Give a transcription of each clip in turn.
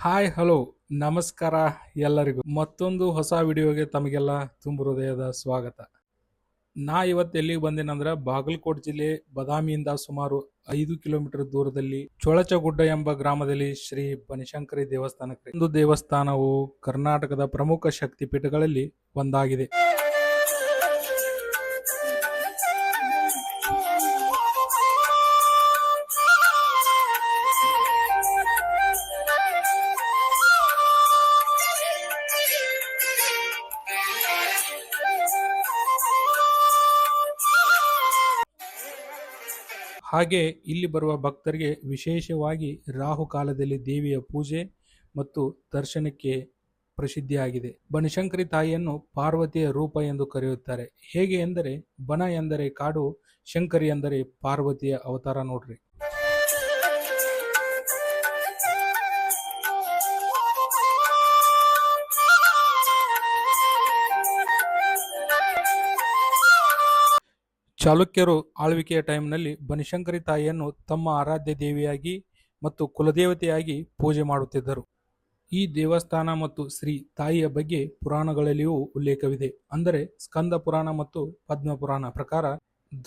Hi hello ನಮಸ್ಕಾರ ಎಲ್ಲರಿಗೂ ಮತ್ತೊಂದು ಹೊಸ ವಿಡಿಯೋಗೆ ತಮಗೆಲ್ಲ ತುಂಬ ಹೃದಯದ ಸ್ವಾಗತ. ನಾ ಇವತ್ತು ಎಲ್ಲಿಗೆ ಬಂದೇನಂದ್ರೆ ಬಾಗಲಕೋಟೆ ಜಿಲ್ಲೆ ಬದಾಮಿಯಿಂದ ಸುಮಾರು 5 ಕಿಲೋಮೀಟರ್ ದೂರದಲ್ಲಿ ಚೊಳಚಗುಡ್ಡ ಎಂಬ ಗ್ರಾಮದಲ್ಲಿ ಶ್ರೀ ಬನಶಂಕರಿ ದೇವಸ್ಥಾನಕ್ಕೆ. ಒಂದು ದೇವಸ್ಥಾನವು ಕರ್ನಾಟಕದ ಪ್ರಮುಖ ಶಕ್ತಿಪೀಠಗಳಲ್ಲಿ ಒಂದಾಗಿದೆ. ಹಾಗೆ ಇಲ್ಲಿ ಬರುವ ಭಕ್ತರಿಗೆ ವಿಶೇಷವಾಗಿ ರಾಹುಕಾಲದಲ್ಲಿ ದೇವಿಯ ಪೂಜೆ ಮತ್ತು ದರ್ಶನಕ್ಕೆ ಪ್ರಸಿದ್ಧಿಯಾಗಿದೆ. ಬನಶಂಕರಿ ತಾಯಿಯನ್ನು ಪಾರ್ವತಿಯ ರೂಪ ಎಂದು ಕರೆಯುತ್ತಾರೆ. ಹೇಗೆ ಎಂದರೆ ಬನ ಎಂದರೆ ಕಾಡು, ಶಂಕರಿ ಎಂದರೆ ಪಾರ್ವತಿಯ ಅವತಾರ ನೋಡ್ರಿ. ಚಾಲುಕ್ಯರು ಆಳ್ವಿಕೆಯ ಟೈಮ್ನಲ್ಲಿ ಬನಶಂಕರಿ ತಾಯಿಯನ್ನು ತಮ್ಮ ಆರಾಧ್ಯ ದೇವಿಯಾಗಿ ಮತ್ತು ಕುಲದೇವತೆಯಾಗಿ ಪೂಜೆ ಮಾಡುತ್ತಿದ್ದರು. ಈ ದೇವಸ್ಥಾನ ಮತ್ತು ಶ್ರೀ ತಾಯಿಯ ಬಗ್ಗೆ ಪುರಾಣಗಳಲ್ಲಿಯೂ ಉಲ್ಲೇಖವಿದೆ. ಅಂದರೆ ಸ್ಕಂದ ಪುರಾಣ ಮತ್ತು ಪದ್ಮ ಪುರಾಣ ಪ್ರಕಾರ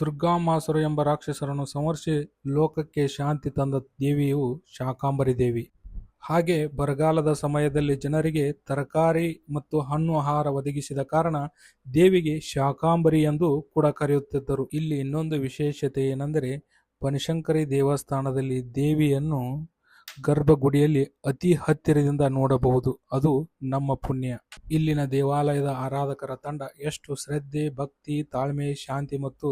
ದುರ್ಗಾಮಾಸುರ ಎಂಬ ರಾಕ್ಷಸರನ್ನು ಸಂಹರಿಸಿ ಲೋಕಕ್ಕೆ ಶಾಂತಿ ತಂದ ದೇವಿಯು ಶಾಕಾಂಬರಿ ದೇವಿ. ಹಾಗೆ ಬರಗಾಲದ ಸಮಯದಲ್ಲಿ ಜನರಿಗೆ ತರಕಾರಿ ಮತ್ತು ಹಣ್ಣು ಆಹಾರ ಒದಗಿಸಿದ ಕಾರಣ ದೇವಿಗೆ ಶಾಕಾಂಬರಿ ಎಂದು ಕೂಡ ಕರೆಯುತ್ತಿದ್ದರು. ಇಲ್ಲಿ ಇನ್ನೊಂದು ವಿಶೇಷತೆ ಏನೆಂದರೆ ಬನಶಂಕರಿ ದೇವಸ್ಥಾನದಲ್ಲಿ ದೇವಿಯನ್ನು ಗರ್ಭಗುಡಿಯಲ್ಲಿ ಅತಿ ಹತ್ತಿರದಿಂದ ನೋಡಬಹುದು. ಅದು ನಮ್ಮ ಪುಣ್ಯ. ಇಲ್ಲಿನ ದೇವಾಲಯದ ಆರಾಧಕರ ತಂಡ ಎಷ್ಟು ಶ್ರದ್ಧೆ, ಭಕ್ತಿ, ತಾಳ್ಮೆ, ಶಾಂತಿ ಮತ್ತು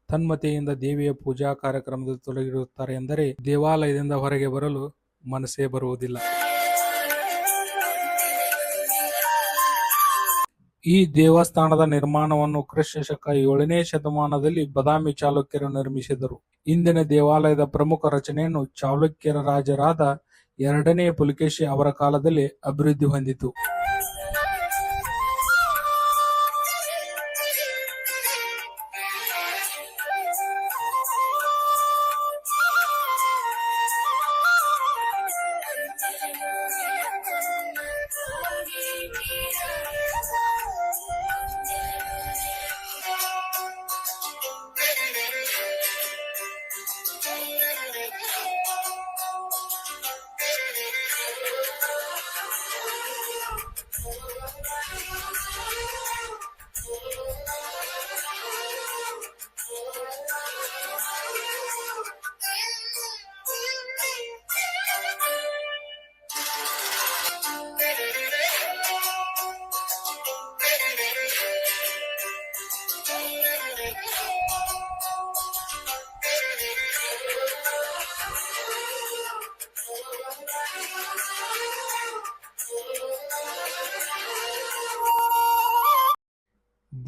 ತನ್ಮತೆಯಿಂದ ದೇವಿಯ ಪೂಜಾ ಕಾರ್ಯಕ್ರಮದಲ್ಲಿ ತೊಡಗಿರುತ್ತಾರೆ ಎಂದರೆ ದೇವಾಲಯದಿಂದ ಹೊರಗೆ ಬರಲು ಮನಸ್ಸೇ ಬರುವುದಿಲ್ಲ. ಈ ದೇವಸ್ಥಾನದ ನಿರ್ಮಾಣವನ್ನು ಕ್ರಿಸ್ತ ಶಕ 7ನೇ ಶತಮಾನದಲ್ಲಿ ಬದಾಮಿ ಚಾಲುಕ್ಯರು ನಿರ್ಮಿಸಿದರು. ಇಂದಿನ ದೇವಾಲಯದ ಪ್ರಮುಖ ರಚನೆಯನ್ನು ಚಾಲುಕ್ಯರ ರಾಜರಾದ 2ನೇ ಪುಲಕೇಶಿ ಅವರ ಕಾಲದಲ್ಲಿ ಅಭಿವೃದ್ಧಿ ಹೊಂದಿತು.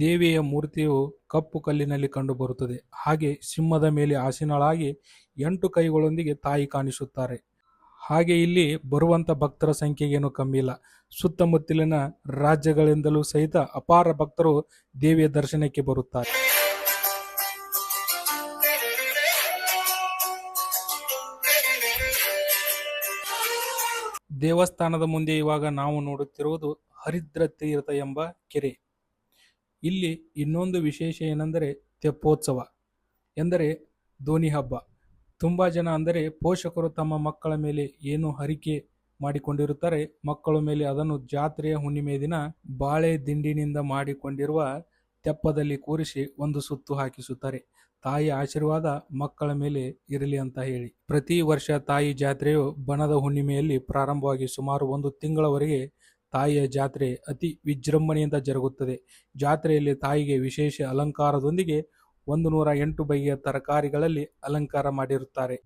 ದೇವಿಯ ಮೂರ್ತಿಯು ಕಪ್ಪು ಕಲ್ಲಿನಲ್ಲಿ ಕಂಡುಬರುತ್ತದೆ. ಹಾಗೆ ಸಿಂಹದ ಮೇಲೆ ಆಸೀನಳಾಗಿ 8 ಕೈಗಳೊಂದಿಗೆ ತಾಯಿ ಕಾಣಿಸುತ್ತಾರೆ. ಹಾಗೆ ಇಲ್ಲಿ ಬರುವಂತ ಭಕ್ತರ ಸಂಖ್ಯೆಗೇನು ಕಮ್ಮಿ ಇಲ್ಲ. ಸುತ್ತಮುತ್ತಲಿನ ರಾಜ್ಯಗಳಿಂದಲೂ ಸಹಿತ ಅಪಾರ ಭಕ್ತರು ದೇವಿಯ ದರ್ಶನಕ್ಕೆ ಬರುತ್ತಾರೆ. ದೇವಸ್ಥಾನದ ಮುಂದೆ ಇವಾಗ ನಾವು ನೋಡುತ್ತಿರುವುದು ಹರಿದ್ರ ತೀರ್ಥ ಎಂಬ ಕೆರೆ. ಇಲ್ಲಿ ಇನ್ನೊಂದು ವಿಶೇಷ ಏನೆಂದರೆ ತೆಪ್ಪೋತ್ಸವ ಎಂದರೆ ದೋಣಿ ಹಬ್ಬ. ತುಂಬ ಜನ ಅಂದರೆ ಪೋಷಕರು ತಮ್ಮ ಮಕ್ಕಳ ಮೇಲೆ ಏನು ಹರಿಕೆ ಮಾಡಿಕೊಂಡಿರುತ್ತಾರೆ, ಮಕ್ಕಳ ಮೇಲೆ ಅದನ್ನು ಜಾತ್ರೆಯ ಹುಣ್ಣಿಮೆ ದಿನ ಬಾಳೆ ದಿಂಡಿನಿಂದ ಮಾಡಿಕೊಂಡಿರುವ ತೆಪ್ಪದಲ್ಲಿ ಕೂರಿಸಿ ಒಂದು ಸುತ್ತು ಹಾಕಿಸುತ್ತಾರೆ. ತಾಯಿ ಆಶೀರ್ವಾದ ಮಕ್ಕಳ ಮೇಲೆ ಇರಲಿ ಅಂತ ಹೇಳಿ. ಪ್ರತಿ ವರ್ಷ ತಾಯಿ ಜಾತ್ರೆಯು ಬನದ ಹುಣ್ಣಿಮೆಯಲ್ಲಿ ಪ್ರಾರಂಭವಾಗಿ ಸುಮಾರು 1 ತಿಂಗಳವರೆಗೆ ತಾಯಿಯ ಜಾತ್ರೆ ಅತಿ ವಿಜೃಂಭಣೆಯಿಂದ ಜರುಗುತ್ತದೆ. ಜಾತ್ರೆಯಲ್ಲಿ ತಾಯಿಗೆ ವಿಶೇಷ ಅಲಂಕಾರದೊಂದಿಗೆ 108 ಬಗೆಯ ತರಕಾರಿಗಳಲ್ಲಿ ಅಲಂಕಾರ ಮಾಡಿರುತ್ತಾರೆ.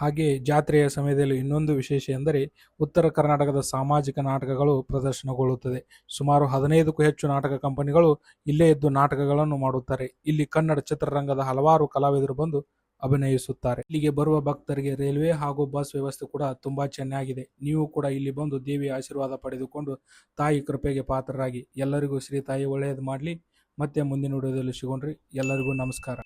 ಹಾಗೆ ಜಾತ್ರೆಯ ಸಮಯದಲ್ಲಿ ಇನ್ನೊಂದು ವಿಶೇಷ ಎಂದರೆ ಉತ್ತರ ಕರ್ನಾಟಕದ ಸಾಮಾಜಿಕ ನಾಟಕಗಳು ಪ್ರದರ್ಶನಗೊಳ್ಳುತ್ತದೆ. ಸುಮಾರು 15ಕ್ಕೂ ಹೆಚ್ಚು ನಾಟಕ ಕಂಪನಿಗಳು ಇಲ್ಲೇ ಇದ್ದು ನಾಟಕಗಳನ್ನು ಮಾಡುತ್ತಾರೆ. ಇಲ್ಲಿ ಕನ್ನಡ ಚಿತ್ರರಂಗದ ಹಲವಾರು ಕಲಾವಿದರು ಬಂದು ಅಭಿನಯಿಸುತ್ತಾರೆ. ಇಲ್ಲಿಗೆ ಬರುವ ಭಕ್ತರಿಗೆ ರೈಲ್ವೆ ಹಾಗೂ ಬಸ್ ವ್ಯವಸ್ಥೆ ಕೂಡ ತುಂಬಾ ಚೆನ್ನಾಗಿದೆ. ನೀವು ಕೂಡ ಇಲ್ಲಿ ಬಂದು ದೇವಿಯ ಆಶೀರ್ವಾದ ಪಡೆದುಕೊಂಡು ತಾಯಿ ಕೃಪೆಗೆ ಪಾತ್ರರಾಗಿ. ಎಲ್ಲರಿಗೂ ಶ್ರೀ ತಾಯಿ ಒಳ್ಳೆಯದು ಮಾಡಲಿ. ಮತ್ತೆ ಮುಂದಿನ ವಿಡಿಯೋದಲ್ಲಿ ಸಿಗೋಣ್ರಿ. ಎಲ್ಲರಿಗೂ ನಮಸ್ಕಾರ.